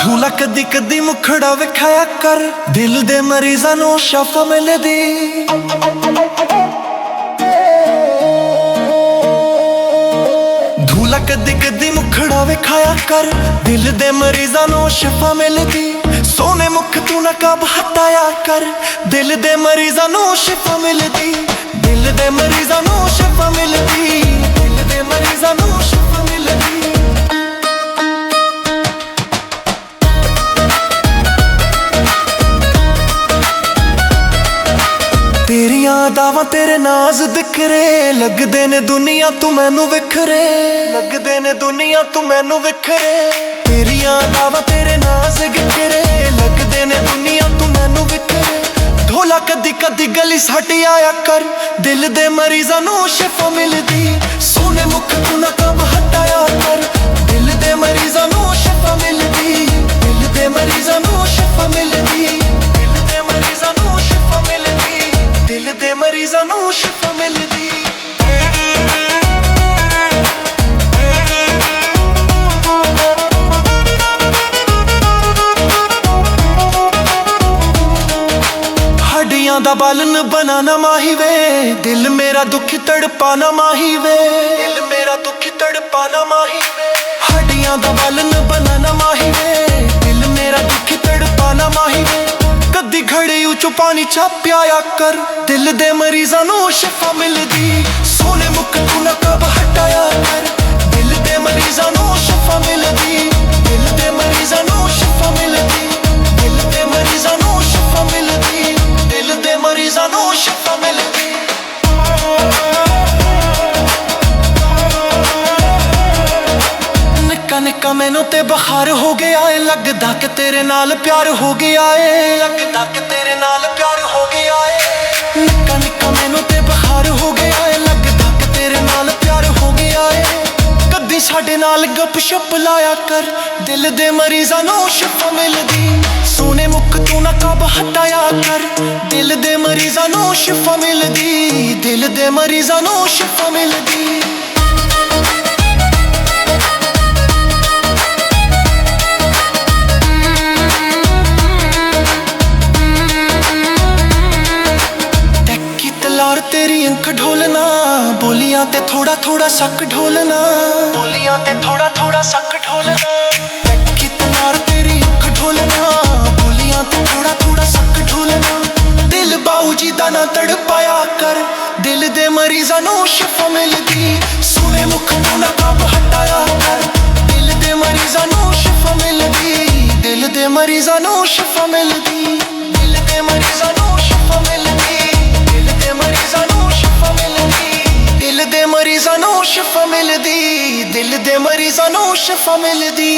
ਧੂਲਾ ਕਦੀ ਕਦੀ ਮੁਖੜਾ ਵਿਖਾਇਆ ਕਰ, ਦਿਲ ਦੇ ਮਰੀਜ਼ਾਂ ਨੂੰ ਸ਼ਫਾ ਮਿਲਦੀ। ਧੂਲਾ ਕਦੀ ਕਦੀ ਮੁਖੜਾ ਵਿਖਾਇਆ ਕਰ, ਦਿਲ ਦੇ ਮਰੀਜ਼ਾਂ ਨੂੰ ਸ਼ਫਾ ਮਿਲਦੀ। ਸੋਹਣੇ ਮੁਖ ਤੂੰ ਨਕਾਬ ਹਟਾਇਆ ਕਰ, ਦਿਲ ਦੇ ਮਰੀਜ਼ਾਂ ਨੂੰ ਸ਼ਫਾ ਮਿਲਦੀ। ਦਿਲ ਦੇ ਮਰੀਜ਼ਾਂ ਨੂੰ ਸ਼ਫਾ ਮਿਲਦੀ, ਦਿਲ ਦੇ ਮਰੀਜ਼ਾਂ ਨੂੰ ਸ਼ਫਾ ਮਿਲਦੀ। ਤੇਰੀਆਂ ਅਦਾਵਾਂ ਤੇਰੇ ਨਾਜ਼ ਦਿਖਰੇ, ਲੱਗਦੇ ਨੇ ਦੁਨੀਆ ਤੂੰ ਮੈਨੂੰ ਵਿਖਰੇ, ਲੱਗਦੇ ਨੇ ਦੁਨੀਆ ਤੂੰ ਮੈਨੂੰ ਵਿਖਰੇ। ਤੇਰੀਆਂ ਅਦਾਵਾਂ ਤੇਰੇ ਨਾਜ਼ ਦਿਖਰੇ, ਲੱਗਦੇ ਨੇ ਦੁਨੀਆ ਤੂੰ ਮੈਨੂੰ ਵਿਖਰੇ। ਢੋਲਾ ਕਦੀ ਕਦੀ ਗਲੀ ਛੱਡ ਆਇਆ ਕਰ, ਦਿਲ ਦੇ ਮਰੀਜ਼ਾਂ ਨੂੰ ਸ਼ਫਾ ਮਿਲਦੀ। ਸੋਹਣੇ ਮੁਖ ਤੂੰ ਨਕਾਬ ਹਟਾਇਆ ਕਰ, ਦਿਲ ਦੇ ਮਰੀਜ਼ਾਂ ਨੂੰ ਸ਼ਫਾ ਮਿਲਦੀ। ਦਿਲ ਦੇ ਮਰੀਜ਼ਾਂ ਨੂੰ ਸ਼ਫਾ ਮਿਲਦੀ, ਦਿਲ ਦੇ ਮਰੀਜ਼ਾਂ ਨੂੰ ਸ਼ਫਾ ਮਿਲਦੀ, ਦਿਲ ਦੇ ਮਰੀਜ਼ਾਂ ਨੂੰ ਸ਼ਫਾ ਮਿਲਦੀ। ਹੱਡੀਆਂ ਦਾ ਬਾਲਨ ਬਣਾਣਾ ਮਾਹੀ ਵੇ, ਦਿਲ ਮੇਰਾ ਦੁਖੀ ਤੜਪਾਣਾ ਮਾਹੀ ਵੇ, ਦਿਲ ਮੇਰਾ ਦੁਖੀ ਤੜਪਾਣਾ ਮਾਹੀ ਵੇ। ਹੱਡੀਆਂ ਦਾ ਬਾਲਨ ਬਣਾਣਾ ਮਾਹੀ ਵੇ, ਦਿਲ ਮੇਰਾ ਦੁਖੀ ਤੜਪਾਣਾ ਮਾਹੀ ਵੇ। ਕਦੀ ਘੜੇ ਉੱਚੋਂ ਪਾਣੀ ਛਾਪਿਆ ਕਰ, ਦਿਲ ਦੇ ਮਰੀਜ਼ਾਂ ਨੂੰ ਸ਼ਫਾ ਮਿਲਦੀ। ਸੋਹਣੇ ਮੁਖ ਤੂੰ ਨਕਾਬ ਹਟਾਇਆ ਕਰ, ਦਿਲ ਦੇ ਮਰੀਜ਼ਾਂ ਨੂੰ ਸ਼ਫਾ ਮਿਲਦੀ। ਦਿਲ ਦੇ ਮਰੀਜ਼ਾਂ ਨੂੰ ਸ਼ਫਾ ਮਿਲਦੀ, ਦਿਲ ਦੇ ਮਰੀਜ਼ਾਂ ਨੂੰ ਸ਼ਫਾ ਮਿਲਦੀ, ਦਿਲ ਦੇ ਮਰੀਜ਼ਾਂ ਨੂੰ ਸ਼ਫਾ ਮਿਲਦੀ। ਨਿੱਕਾ ਨਿੱਕਾ ਮੈਨੂੰ ਤੇ ਬੁਖਾਰ ਹੋ ਗਿਆ ਏ, ਲੱਗਦਾ ਕਿ ਤੇਰੇ ਨਾਲ ਪਿਆਰ ਹੋ ਗਿਆ ਏ, ਲੱਗਦਾ ਕਿ ਤੇਰੇ ਨਾਲ ਪਿਆਰ ਹੋ ਗਿਆ ਏ। ਨਿੱਕਾ ਨਿੱਕਾ ਮੈਨੂੰ ਤੇ ਬੁਖਾਰ ਹੋ ਗਿਆ ਏ, ਲੱਗਦਾ ਕਿ ਤੇਰੇ ਨਾਲ ਪਿਆਰ ਹੋ ਗਿਆ ਏ। ਕਦੀ ਸਾਡੇ ਨਾਲ ਗੱਪ ਸ਼ਪ ਲਾਇਆ ਕਰ, ਦਿਲ ਦੇ ਮਰੀਜ਼ਾਂ ਨੂੰ ਸ਼ਫਾ ਮਿਲਦੀ। ਸੋਹਣੇ ਮੁਖ ਤੂੰ ਨਕਾਬ ਹਟਾਇਆ ਕਰ, ਦਿਲ ਦੇ ਮਰੀਜ਼ਾਂ ਨੂੰ ਸ਼ਫਾ ਮਿਲਦੀ। ਦਿਲ ਦੇ ਮਰੀਜ਼ਾਂ ਨੂੰ ਸ਼ਫਾ ਮਿਲਦੀ। ਤੇਰੀ ਅੱਖ ਢੋਲਣਾ, ਬੋਲੀਆਂ ਤੇ ਥੋੜਾ ਥੋੜਾ ਸ਼ੱਕ ਢੋਲਣਾ, ਬੋਲੀਆਂ ਤੇ ਥੋੜਾ ਥੋੜਾ ਸ਼ੱਕ ਢੋਲਣਾ। ਕੀ ਤਲਾਰ ਤੇਰੀ ਅੱਖ ਢੋਲਣਾ, ਬੋਲੀਆਂ ਤੇ ਥੋੜਾ ਥੋੜਾ ਸ਼ੱਕ ਢੋਲਣਾ। ਦਿਲ ਬਾਊ ਜੀ ਦਾ ਨਾ ਤੜਪਾਇਆ ਕਰ, ਦਿਲ ਦੇ ਮਰੀਜ਼ਾਂ ਨੂੰ ਸ਼ਫਾ ਮਿਲਦੀ। ਸੋਹਣੇ ਮੁਖ ਤੂੰ ਨਕਾਬ ਹਟਾਇਆ ਕਰ, ਦਿਲ ਦੇ ਮਰੀਜ਼ਾਂ ਨੂੰ ਸ਼ਫਾ ਮਿਲਦੀ। ਦਿਲ ਦੇ ਮਰੀਜ਼ਾਂ ਨੂੰ ਸ਼ਫਾ ਮਿਲਦੀ, ਦਿਲ ਦੇ ਮਰੀਜ਼ਾਂ ਨੂੰ ਸ਼ਫਾ ਮਿਲਦੀ, ਦਿਲ ਦੇ ਮਰੀਜ਼ਾਂ ਨੂੰ ਸ਼ਫਾ ਮਿਲਦੀ। ਦਿਲ ਦੇ ਮਰੀਜ਼ਾਂ ਨੂੰ ਸ਼ਫਾ ਮਿਲਦੀ, ਦਿਲ ਦੇ ਮਰੀਜ਼ਾਂ ਨੂੰ ਸ਼ਫਾ ਮਿਲਦੀ।